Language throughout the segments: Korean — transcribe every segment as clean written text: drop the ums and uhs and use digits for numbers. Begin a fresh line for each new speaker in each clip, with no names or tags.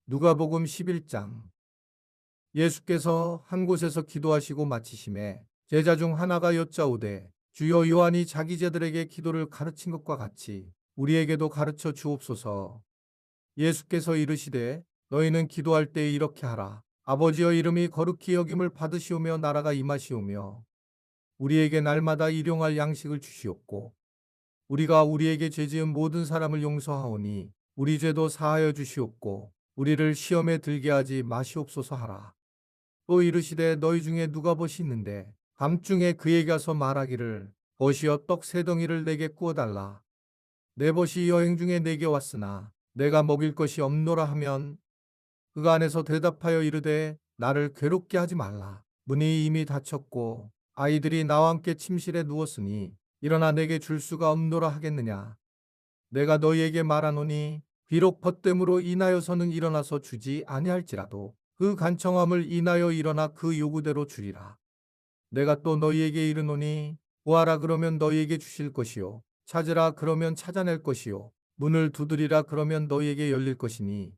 누가복음 11장. 예수께서 한 곳에서 기도하시고 마치심에 제자 중 하나가 여짜오되 주여, 요한이 자기 제들에게 기도를 가르친 것과 같이 우리에게도 가르쳐 주옵소서. 예수께서 이르시되 너희는 기도할 때 이렇게 하라. 아버지여, 이름이 거룩히 여김을 받으시오며 나라가 임하시오며 우리에게 날마다 일용할 양식을 주시옵고 우리가 우리에게 죄지은 모든 사람을 용서하오니 우리 죄도 사하여 주시옵고 우리를 시험에 들게 하지 마시옵소서 하라. 또 이르시되 너희 중에 누가 벗이 있는데 밤중에 그에게 가서 말하기를 벗이여 떡 세 덩이를 내게 구워달라. 내 벗이 여행 중에 내게 왔으나 내가 먹일 것이 없노라 하면 그가 안에서 대답하여 이르되 나를 괴롭게 하지 말라. 문이 이미 닫혔고 아이들이 나와 함께 침실에 누웠으니 일어나 내게 줄 수가 없노라 하겠느냐. 내가 너희에게 말하노니 비록 벗됨으로 인하여서는 일어나서 주지 아니할지라도 그 간청함을 인하여 일어나 그 요구대로 주리라. 내가 또 너희에게 이르노니 구하라 그러면 너희에게 주실 것이요, 찾으라 그러면 찾아낼 것이요, 문을 두드리라 그러면 너희에게 열릴 것이니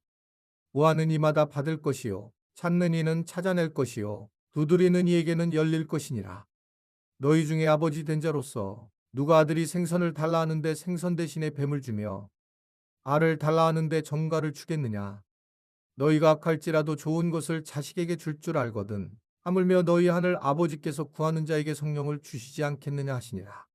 구하는 이마다 받을 것이요, 찾는 이는 찾아낼 것이요, 두드리는 이에게는 열릴 것이니라. 너희 중에 아버지 된 자로서 누가 아들이 생선을 달라 하는데 생선 대신에 뱀을 주며 알을 달라 하는데 정갈을 주겠느냐. 너희가 악할지라도 좋은 것을 자식에게 줄 줄 알거든 하물며 너희 하늘 아버지께서 구하는 자에게 성령을 주시지 않겠느냐 하시니라.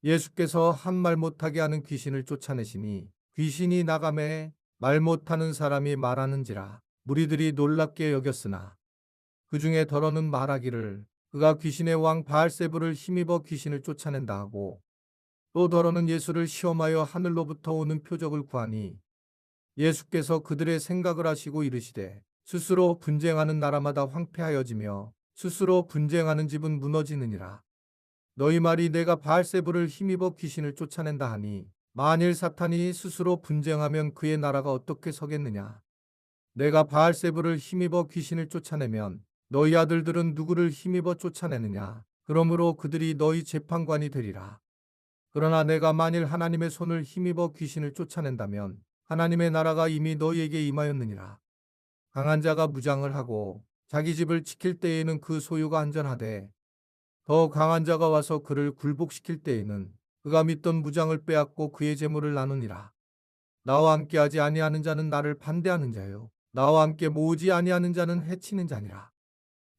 예수께서 한 말 못하게 하는 귀신을 쫓아내시니 귀신이 나가매 말 못하는 사람이 말하는지라. 무리들이 놀랍게 여겼으나 그 중에 더러는 말하기를 그가 귀신의 왕 바알세불을 힘입어 귀신을 쫓아낸다 하고, 또 더러는 예수를 시험하여 하늘로부터 오는 표적을 구하니 예수께서 그들의 생각을 아시고 이르시되 스스로 분쟁하는 나라마다 황폐하여지며 스스로 분쟁하는 집은 무너지느니라. 너희 말이 내가 바알세불을 힘입어 귀신을 쫓아낸다 하니 만일 사탄이 스스로 분쟁하면 그의 나라가 어떻게 서겠느냐. 내가 바알세불을 힘입어 귀신을 쫓아내면 너희 아들들은 누구를 힘입어 쫓아내느냐. 그러므로 그들이 너희 재판관이 되리라. 그러나 내가 만일 하나님의 손을 힘입어 귀신을 쫓아낸다면 하나님의 나라가 이미 너희에게 임하였느니라. 강한 자가 무장을 하고 자기 집을 지킬 때에는 그 소유가 안전하되 더 강한 자가 와서 그를 굴복시킬 때에는 그가 믿던 무장을 빼앗고 그의 재물을 나누니라. 나와 함께하지 아니하는 자는 나를 반대하는 자요, 나와 함께 모으지 아니하는 자는 해치는 자니라.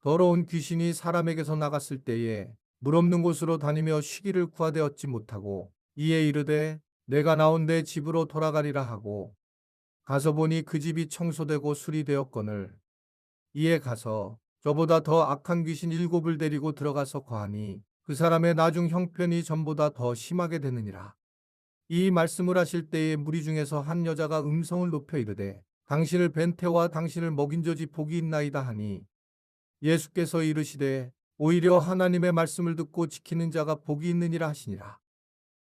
더러운 귀신이 사람에게서 나갔을 때에 물 없는 곳으로 다니며 쉬기를 구하되 얻지 못하고 이에 이르되 내가 나온 내 집으로 돌아가리라 하고 가서 보니 그 집이 청소되고 수리되었거늘 이에 가서 저보다 더 악한 귀신 7을 데리고 들어가서 거하니 그 사람의 나중 형편이 전보다 더 심하게 되느니라. 이 말씀을 하실 때에 무리 중에서 한 여자가 음성을 높여 이르되 당신을 뵌 태와 당신을 먹인 저지 복이 있나이다 하니 예수께서 이르시되 오히려 하나님의 말씀을 듣고 지키는 자가 복이 있느니라 하시니라.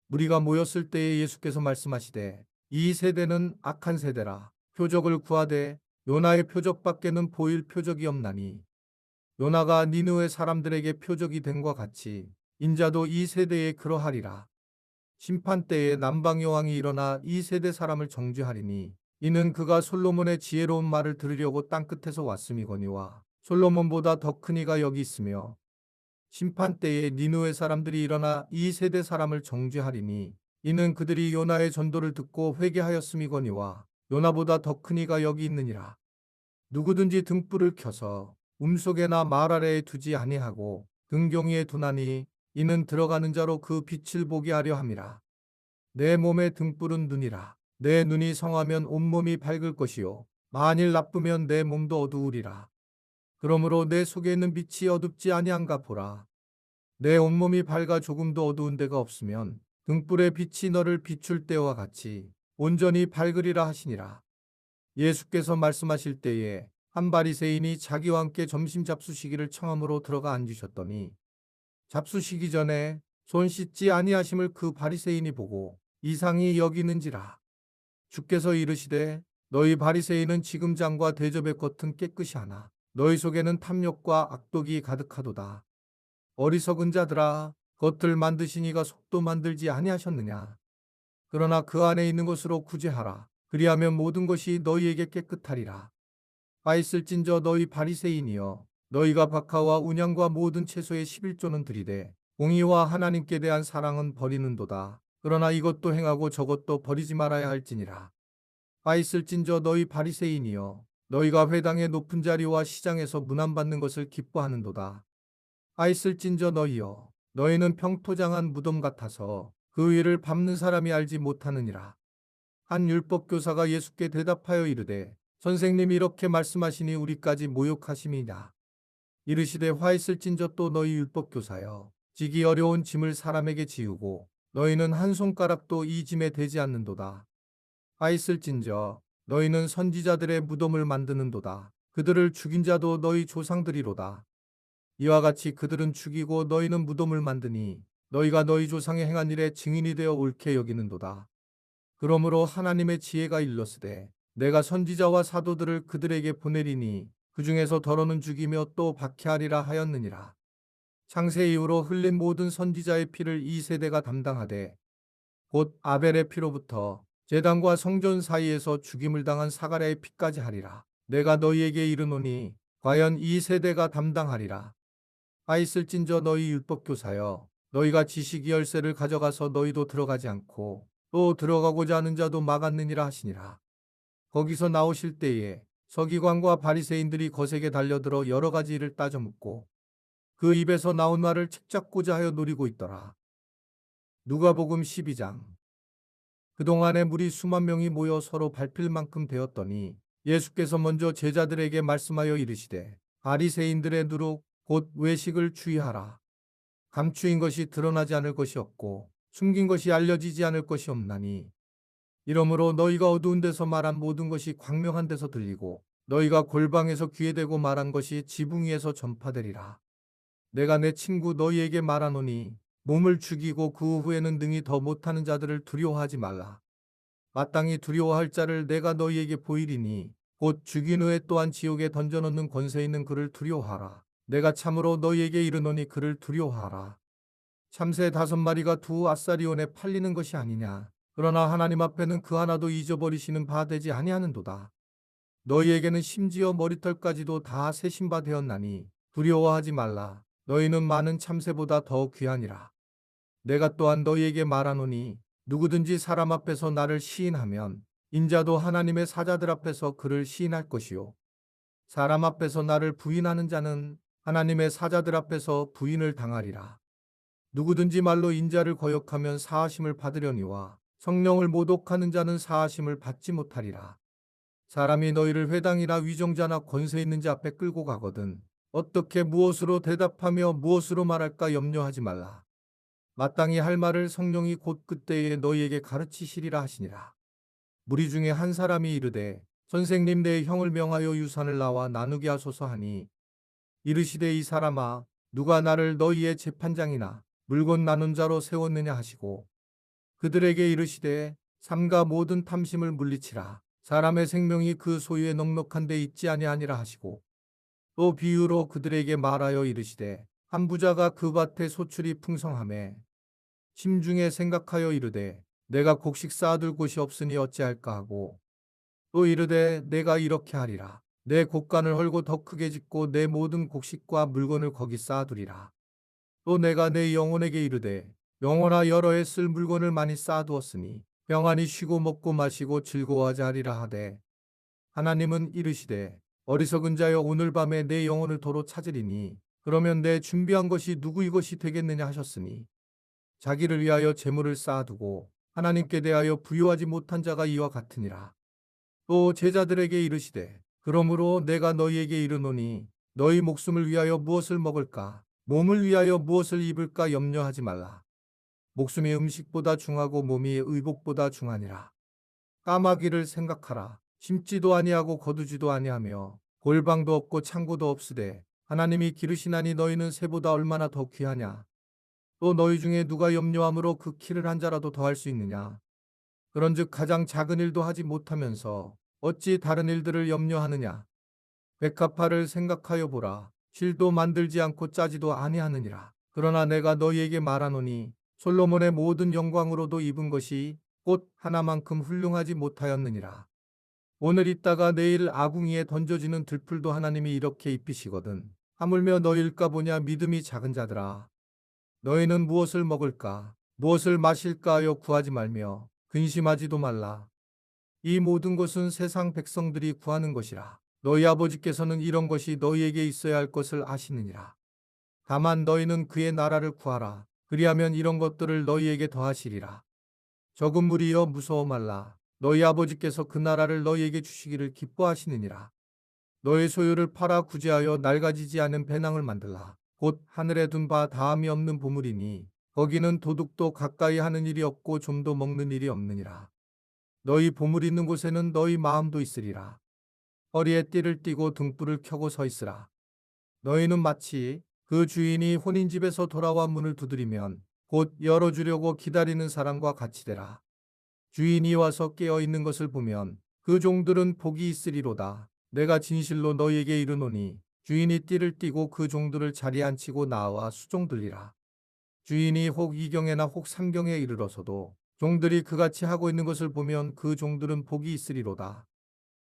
무리가 모였을 때에 예수께서 말씀하시되 이 세대는 악한 세대라. 표적을 구하되 요나의 표적밖에는 보일 표적이 없나니 요나가 니느웨 사람들에게 표적이 됨과 같이 인자도 이 세대에 그러하리라. 심판 때에 남방 여왕이 일어나 이 세대 사람을 정죄하리니 이는 그가 솔로몬의 지혜로운 말을 들으려고 땅끝에서 왔음이거니와 솔로몬보다 더 큰 이가 여기 있으며, 심판 때에 니느웨 사람들이 일어나 이 세대 사람을 정죄하리니 이는 그들이 요나의 전도를 듣고 회개하였음이거니와 요나보다 더 큰 이가 여기 있느니라. 누구든지 등불을 켜서 움속에나 말 아래에 두지 아니하고 등경위에 두나니 이는 들어가는 자로 그 빛을 보게 하려 함이라. 내 몸의 등불은 눈이라. 내 눈이 성하면 온몸이 밝을 것이요 만일 나쁘면 내 몸도 어두우리라. 그러므로 내 속에 있는 빛이 어둡지 아니한가 보라. 내 온몸이 밝아 조금도 어두운 데가 없으면 등불의 빛이 너를 비출 때와 같이 온전히 밝으리라 하시니라. 예수께서 말씀하실 때에 한 바리새인이 자기와 함께 점심 잡수시기를 청함으로 들어가 앉으셨더니 잡수시기 전에 손 씻지 아니하심을 그 바리새인이 보고 이상히 여기는지라. 주께서 이르시되 너희 바리새인은 지금 장과 대접의 겉은 깨끗이 하나 너희 속에는 탐욕과 악독이 가득하도다. 어리석은 자들아, 겉을 만드신 이가 속도 만들지 아니하셨느냐. 그러나 그 안에 있는 것으로 구제하라. 그리하면 모든 것이 너희에게 깨끗하리라. 바 있을진저 너희 바리새인이여 너희가 박하와 운양과 모든 채소의 11조는 들이되 공의와 하나님께 대한 사랑은 버리는도다. 그러나 이것도 행하고 저것도 버리지 말아야 할지니라. 바 있을진저 너희 바리새인이여 너희가 회당의 높은 자리와 시장에서 문안받는 것을 기뻐하는도다. 바 있을진저 너희여 너희는 평토장한 무덤 같아서 그 위를 밟는 사람이 알지 못하느니라. 한 율법교사가 예수께 대답하여 이르되 선생님이 이렇게 말씀하시니 우리까지 모욕하심이냐. 이르시되 화 있을진저 또 너희 율법교사여 지기 어려운 짐을 사람에게 지우고 너희는 한 손가락도 이 짐에 대지 않는도다. 화 있을진저 너희는 선지자들의 무덤을 만드는도다. 그들을 죽인 자도 너희 조상들이로다. 이와 같이 그들은 죽이고 너희는 무덤을 만드니 너희가 너희 조상의 행한 일에 증인이 되어 옳게 여기는도다. 그러므로 하나님의 지혜가 일렀으되 내가 선지자와 사도들을 그들에게 보내리니 그 중에서 더러는 죽이며 또 박해하리라 하였느니라. 창세 이후로 흘린 모든 선지자의 피를 이 세대가 담당하되 곧 아벨의 피로부터 제단과 성전 사이에서 죽임을 당한 사가랴의 피까지 하리라. 내가 너희에게 이르노니 과연 이 세대가 담당하리라. 아 있을진저 너희 율법교사여 너희가 지식의 열쇠를 가져가서 너희도 들어가지 않고 또 들어가고자 하는 자도 막았느니라 하시니라. 거기서 나오실 때에 서기관과 바리새인들이 거세게 달려들어 여러 가지 일을 따져 묻고 그 입에서 나온 말을 책잡고자 하여 노리고 있더라. 누가복음 12장. 그동안에 무리 수만 명이 모여 서로 밟힐 만큼 되었더니 예수께서 먼저 제자들에게 말씀하여 이르시되 바리새인들의 누룩 곧 외식을 주의하라. 감추인 것이 드러나지 않을 것이 없고 숨긴 것이 알려지지 않을 것이 없나니 이러므로 너희가 어두운 데서 말한 모든 것이 광명한 데서 들리고 너희가 골방에서 귀에 대고 말한 것이 지붕 위에서 전파되리라. 내가 내 친구 너희에게 말하노니 몸을 죽이고 그 후에는 능히 더 못하는 자들을 두려워하지 말라. 마땅히 두려워할 자를 내가 너희에게 보이리니 곧 죽인 후에 또한 지옥에 던져놓는 권세 있는 그를 두려워하라. 내가 참으로 너희에게 이르노니 그를 두려워하라. 참새 5마리가 두 아사리온에 팔리는 것이 아니냐. 그러나 하나님 앞에는 그 하나도 잊어버리시는 바 되지 아니하는도다. 너희에게는 심지어 머리털까지도 다 세신 바 되었나니 두려워하지 말라. 너희는 많은 참새보다 더 귀하니라. 내가 또한 너희에게 말하노니 누구든지 사람 앞에서 나를 시인하면 인자도 하나님의 사자들 앞에서 그를 시인할 것이요. 사람 앞에서 나를 부인하는 자는 하나님의 사자들 앞에서 부인을 당하리라. 누구든지 말로 인자를 거역하면 사하심을 받으려니와 성령을 모독하는 자는 사하심을 받지 못하리라. 사람이 너희를 회당이나 위정자나 권세 있는 자 앞에 끌고 가거든 어떻게 무엇으로 대답하며 무엇으로 말할까 염려하지 말라. 마땅히 할 말을 성령이 곧 그때에 너희에게 가르치시리라 하시니라. 무리 중에 한 사람이 이르되 선생님 내 형을 명하여 유산을 나와 나누게 하소서 하니 이르시되 이 사람아 누가 나를 너희의 재판장이나 물건 나눈 자로 세웠느냐 하시고 그들에게 이르시되 삼가 모든 탐심을 물리치라. 사람의 생명이 그 소유에 넉넉한 데 있지 아니하니라 하시고 또 비유로 그들에게 말하여 이르시되 한 부자가 그 밭에 소출이 풍성하매 심중에 생각하여 이르되 내가 곡식 쌓아둘 곳이 없으니 어찌할까 하고 또 이르되 내가 이렇게 하리라. 내 곡간을 헐고 더 크게 짓고 내 모든 곡식과 물건을 거기 쌓아두리라. 또 내가 내 영혼에게 이르되 영혼아 여러 해 쓸 물건을 많이 쌓아두었으니 평안히 쉬고 먹고 마시고 즐거워하자 하리라 하되 하나님은 이르시되 어리석은 자여 오늘 밤에 내 영혼을 도로 찾으리니 그러면 내 준비한 것이 누구 이것이 되겠느냐 하셨으니 자기를 위하여 재물을 쌓아두고 하나님께 대하여 부유하지 못한 자가 이와 같으니라. 또 제자들에게 이르시되 그러므로 내가 너희에게 이르노니 너희 목숨을 위하여 무엇을 먹을까 몸을 위하여 무엇을 입을까 염려하지 말라. 목숨이 음식보다 중하고 몸이 의복보다 중하니라. 까마귀를 생각하라. 심지도 아니하고 거두지도 아니하며 골방도 없고 창고도 없으되 하나님이 기르시나니 너희는 새보다 얼마나 더 귀하냐. 또 너희 중에 누가 염려함으로 그 키를 한 자라도 더할 수 있느냐. 그런즉 가장 작은 일도 하지 못하면서 어찌 다른 일들을 염려하느냐. 백합화를 생각하여 보라. 실도 만들지 않고 짜지도 아니하느니라. 그러나 내가 너희에게 말하노니 솔로몬의 모든 영광으로도 입은 것이 꽃 하나만큼 훌륭하지 못하였느니라. 오늘 있다가 내일 아궁이에 던져지는 들풀도 하나님이 이렇게 입히시거든. 하물며 너일까 보냐 믿음이 작은 자들아. 너희는 무엇을 먹을까 무엇을 마실까 하여 구하지 말며 근심하지도 말라. 이 모든 것은 세상 백성들이 구하는 것이라. 너희 아버지께서는 이런 것이 너희에게 있어야 할 것을 아시느니라. 다만 너희는 그의 나라를 구하라. 그리하면 이런 것들을 너희에게 더하시리라. 적은 무리여 무서워 말라. 너희 아버지께서 그 나라를 너희에게 주시기를 기뻐하시느니라. 너희 소유를 팔아 구제하여 낡아지지 않은 배낭을 만들라. 곧 하늘에 둔 바 다함이 없는 보물이니 거기는 도둑도 가까이 하는 일이 없고 좀도 먹는 일이 없느니라. 너희 보물 있는 곳에는 너희 마음도 있으리라. 허리에 띠를 띠고 등불을 켜고 서 있으라. 너희는 마치 그 주인이 혼인집에서 돌아와 문을 두드리면 곧 열어주려고 기다리는 사람과 같이 되라. 주인이 와서 깨어 있는 것을 보면 그 종들은 복이 있으리로다. 내가 진실로 너희에게 이르노니 주인이 띠를 띠고 그 종들을 자리에 앉히고 나와 수종들리라. 주인이 혹 이경에나 혹 삼경에 이르러서도 종들이 그같이 하고 있는 것을 보면 그 종들은 복이 있으리로다.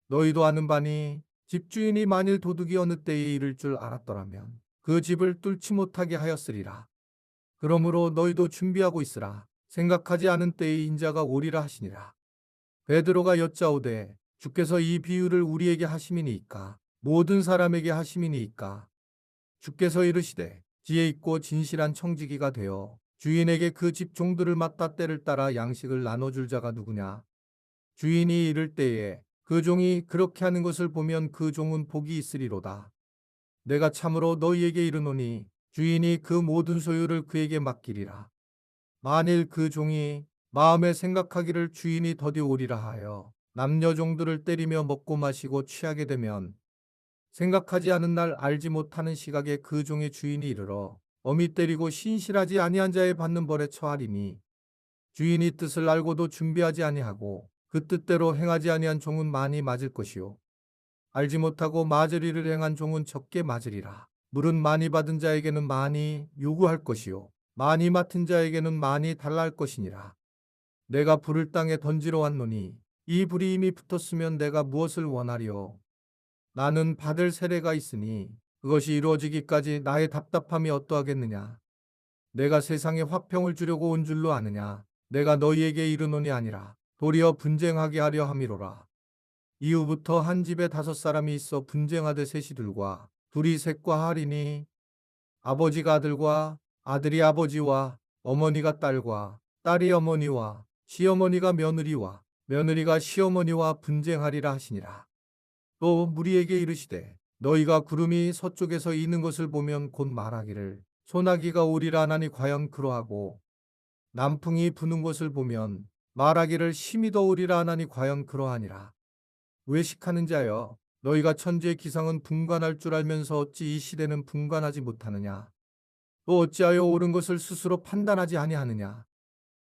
너희도 아는 바니 집주인이 만일 도둑이 어느 때에 이를 줄 알았더라면 그 집을 뚫지 못하게 하였으리라. 그러므로 너희도 준비하고 있으라. 생각하지 않은 때에 인자가 오리라 하시니라. 베드로가 여짜오되 주께서 이 비유를 우리에게 하심이니이까 모든 사람에게 하심이니이까. 주께서 이르시되 지혜 있고 진실한 청지기가 되어 주인에게 그 집 종들을 맡다 때를 따라 양식을 나눠줄 자가 누구냐. 주인이 이를 때에 그 종이 그렇게 하는 것을 보면 그 종은 복이 있으리로다. 내가 참으로 너희에게 이르노니 주인이 그 모든 소유를 그에게 맡기리라. 만일 그 종이 마음에 생각하기를 주인이 더디 오리라 하여 남녀 종들을 때리며 먹고 마시고 취하게 되면 생각하지 않은 날 알지 못하는 시각에 그 종의 주인이 이르러 엄히 때리고 신실하지 아니한 자의 받는 벌에 처하리니 주인이 뜻을 알고도 준비하지 아니하고 그 뜻대로 행하지 아니한 종은 많이 맞을 것이요 알지 못하고 맞을 일을 행한 종은 적게 맞으리라. 물은 많이 받은 자에게는 많이 요구할 것이요 많이 맡은 자에게는 많이 달라할 것이니라. 내가 불을 땅에 던지러 왔노니 이 불이 이미 붙었으면 내가 무엇을 원하리요. 나는 받을 세례가 있으니 그것이 이루어지기까지 나의 답답함이 어떠하겠느냐. 내가 세상에 화평을 주려고 온 줄로 아느냐. 내가 너희에게 이르노니 아니라 도리어 분쟁하게 하려 함이로라. 이후부터 한 집에 5사람이 있어 분쟁하되 셋이 둘과 둘이 셋과 하리니 아버지가 아들과 아들이 아버지와 어머니가 딸과 딸이 어머니와 시어머니가 며느리와 며느리가 시어머니와 분쟁하리라 하시니라. 또 무리에게 이르시되 너희가 구름이 서쪽에서 이는 것을 보면 곧 말하기를 소나기가 오리라 하나니 과연 그러하고 남풍이 부는 것을 보면 말하기를 심히 더 오리라 하나니 과연 그러하니라. 외식하는 자여 너희가 천지의 기상은 분간할 줄 알면서 어찌 이 시대는 분간하지 못하느냐. 또 어찌하여 옳은 것을 스스로 판단하지 아니하느냐.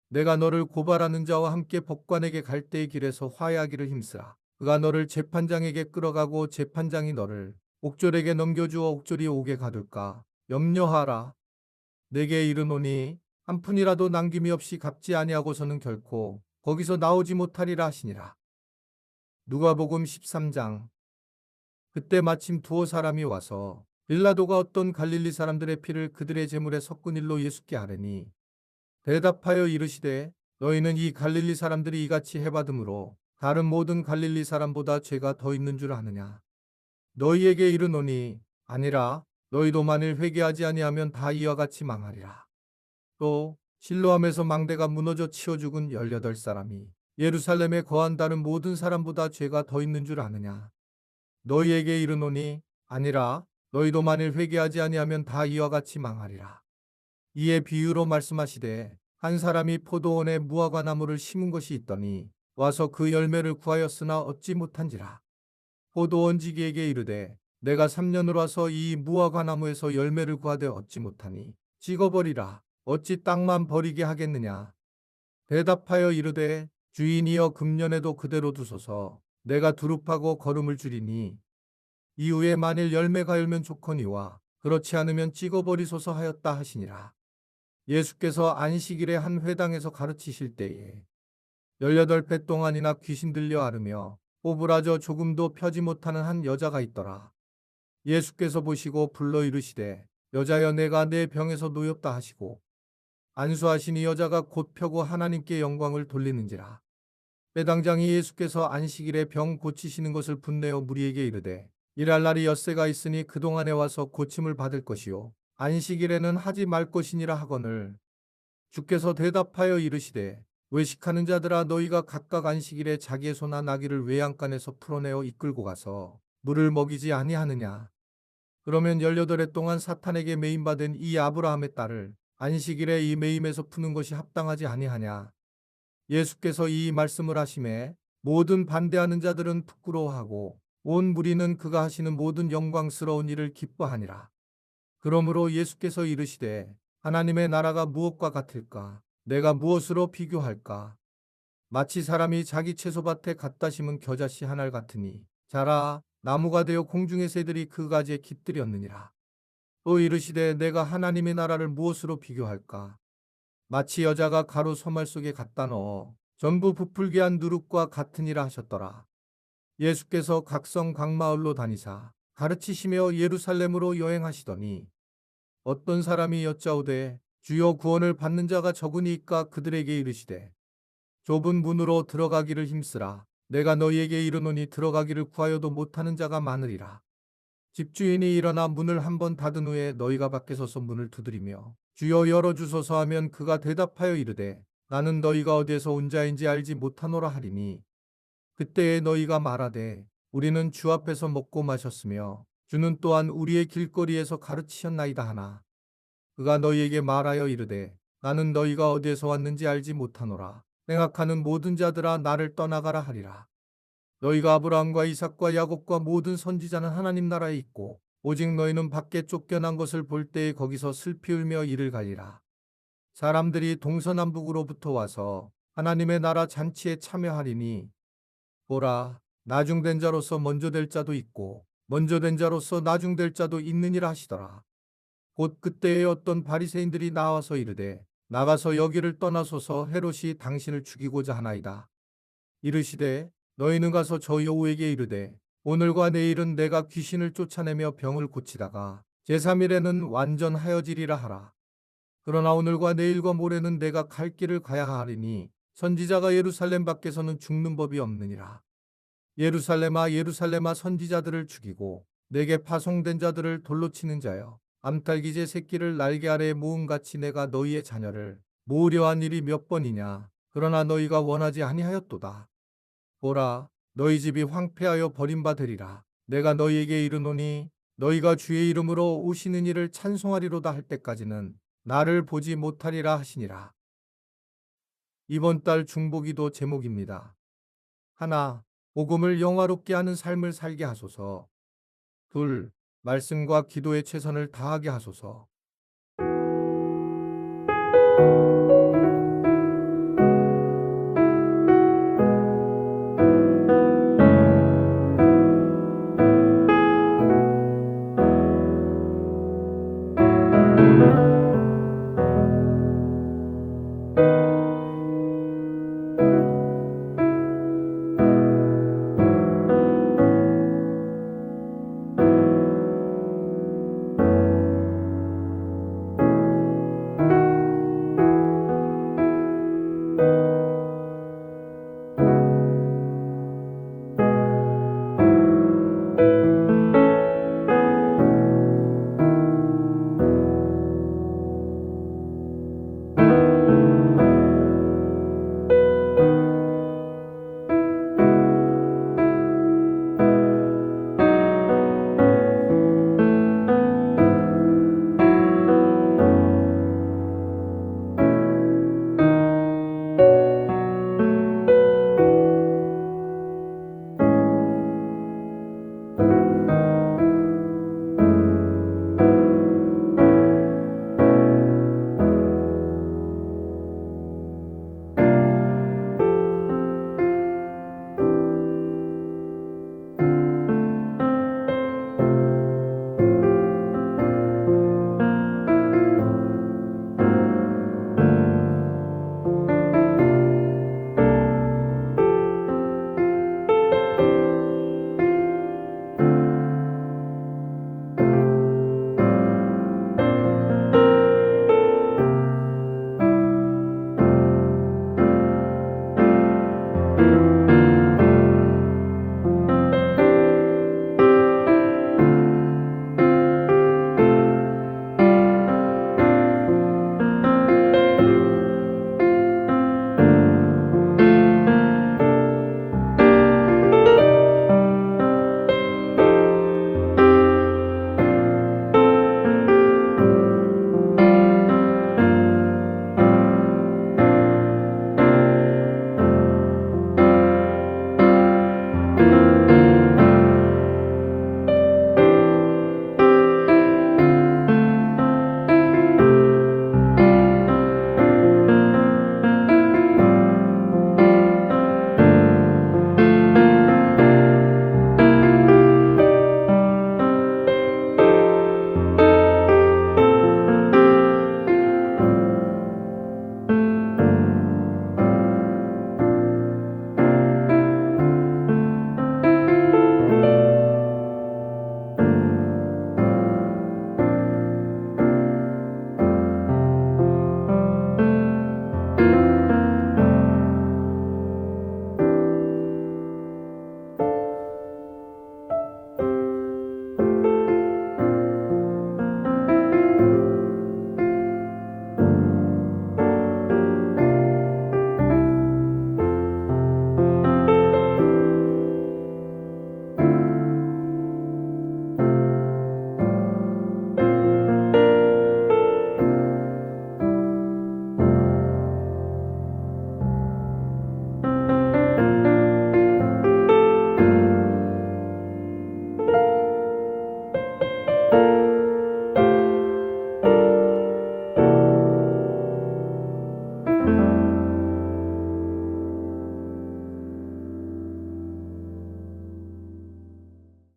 내가 너를 고발하는 자와 함께 법관에게 갈 때의 길에서 화해하기를 힘쓰라. 그가 너를 재판장에게 끌어가고 재판장이 너를 옥졸에게 넘겨주어 옥졸이 옥에 가둘까 염려하라. 내게 이르노니 한 푼이라도 남김이 없이 갚지 아니하고서는 결코 거기서 나오지 못하리라 하시니라. 누가복음 13장. 그때 마침 두어 사람이 와서 빌라도가 어떤 갈릴리 사람들의 피를 그들의 제물에 섞은 일로 예수께 아뢰니 대답하여 이르시되 너희는 이 갈릴리 사람들이 이같이 해받음으로 다른 모든 갈릴리 사람보다 죄가 더 있는 줄 아느냐. 너희에게 이르노니 아니라 너희도 만일 회개하지 아니하면 다 이와 같이 망하리라. 또 실로암에서 망대가 무너져 치워 죽은 18사람이 예루살렘에 거한 다른 모든 사람보다 죄가 더 있는 줄 아느냐. 너희에게 이르노니 아니라 너희도 만일 회개하지 아니하면 다 이와 같이 망하리라. 이에 비유로 말씀하시되 한 사람이 포도원에 무화과 나무를 심은 것이 있더니 와서 그 열매를 구하였으나 얻지 못한지라. 포도원지기에게 이르되 내가 3년을 와서 이 무화과 나무에서 열매를 구하되 얻지 못하니 찍어버리라. 어찌 땅만 버리게 하겠느냐. 대답하여 이르되 주인이여 금년에도 그대로 두소서. 내가 두릅하고 거름을 줄이니 이후에 만일 열매가 열면 좋거니와 그렇지 않으면 찍어버리소서 하였다 하시니라. 예수께서 안식일에 한 회당에서 가르치실 때에 18배 동안이나 귀신 들려 앓으며 오브라져 조금도 펴지 못하는 한 여자가 있더라. 예수께서 보시고 불러 이르시되 여자여 내가 내 병에서 노였다 하시고 안수하시니 여자가 곧 펴고 하나님께 영광을 돌리는지라. 배당장이 예수께서 안식일에 병 고치시는 것을 분내어 무리에게 이르되 일할 날이 엿새가 있으니 그동안에 와서 고침을 받을 것이요 안식일에는 하지 말 것이니라 하거늘 주께서 대답하여 이르시되 외식하는 자들아 너희가 각각 안식일에 자기의 소나 나귀를 외양간에서 풀어내어 이끌고 가서 물을 먹이지 아니하느냐. 그러면 18해 동안 사탄에게 매임받은 이 아브라함의 딸을 안식일에 이 매임에서 푸는 것이 합당하지 아니하냐. 예수께서 이 말씀을 하심에 모든 반대하는 자들은 부끄러워하고 온 무리는 그가 하시는 모든 영광스러운 일을 기뻐하니라. 그러므로 예수께서 이르시되 하나님의 나라가 무엇과 같을까? 내가 무엇으로 비교할까? 마치 사람이 자기 채소밭에 갖다 심은 겨자씨 한 알 같으니 자라 나무가 되어 공중의 새들이 그 가지에 깃들였느니라. 또 이르시되 내가 하나님의 나라를 무엇으로 비교할까? 마치 여자가 가루 소말 속에 갖다 넣어 전부 부풀게 한 누룩과 같으니라 하셨더라. 예수께서 각성 각 마을로 다니사 가르치시며 예루살렘으로 여행하시더니 어떤 사람이 여짜오되 주여 구원을 받는 자가 적으니까 그들에게 이르시되 좁은 문으로 들어가기를 힘쓰라. 내가 너희에게 이르노니 들어가기를 구하여도 못하는 자가 많으리라. 집주인이 일어나 문을 한번 닫은 후에 너희가 밖에 서서 문을 두드리며 주여 열어주소서 하면 그가 대답하여 이르되 나는 너희가 어디에서 온 자인지 알지 못하노라 하리니 그때에 너희가 말하되 우리는 주 앞에서 먹고 마셨으며 주는 또한 우리의 길거리에서 가르치셨나이다 하나 그가 너희에게 말하여 이르되 나는 너희가 어디에서 왔는지 알지 못하노라. 생각하는 모든 자들아 나를 떠나가라 하리라. 너희가 아브라함과 이삭과 야곱과 모든 선지자는 하나님 나라에 있고 오직 너희는 밖에 쫓겨난 것을 볼 때에 거기서 슬피 울며 이를 갈리라. 사람들이 동서남북으로부터 와서 하나님의 나라 잔치에 참여하리니 보라 나중된 자로서 먼저 될 자도 있고 먼저 된 자로서 나중될 자도 있느니라 하시더라. 곧 그때에 어떤 바리새인들이 나와서 이르되 나가서 여기를 떠나소서 헤롯이 당신을 죽이고자 하나이다. 이르시되 너희는 가서 저 여우에게 이르되 오늘과 내일은 내가 귀신을 쫓아내며 병을 고치다가 제3일에는 완전하여지리라 하라. 그러나 오늘과 내일과 모레는 내가 갈 길을 가야 하리니 선지자가 예루살렘 밖에서는 죽는 법이 없느니라. 예루살렘아 예루살렘아 선지자들을 죽이고 내게 파송된 자들을 돌로 치는 자여 암탉이제 새끼를 날개 아래에 모음같이 내가 너희의 자녀를 모으려 한 일이 몇 번이냐. 그러나 너희가 원하지 아니하였도다. 보라 너희 집이 황폐하여 버림받으리라. 내가 너희에게 이르노니 너희가 주의 이름으로 오시는 이를 찬송하리로다 할 때까지는 나를 보지 못하리라 하시니라. 이번 달 중보기도 제목입니다. 하나, 복음을 영화롭게 하는 삶을 살게 하소서. 둘, 말씀과 기도에 최선을 다하게 하소서.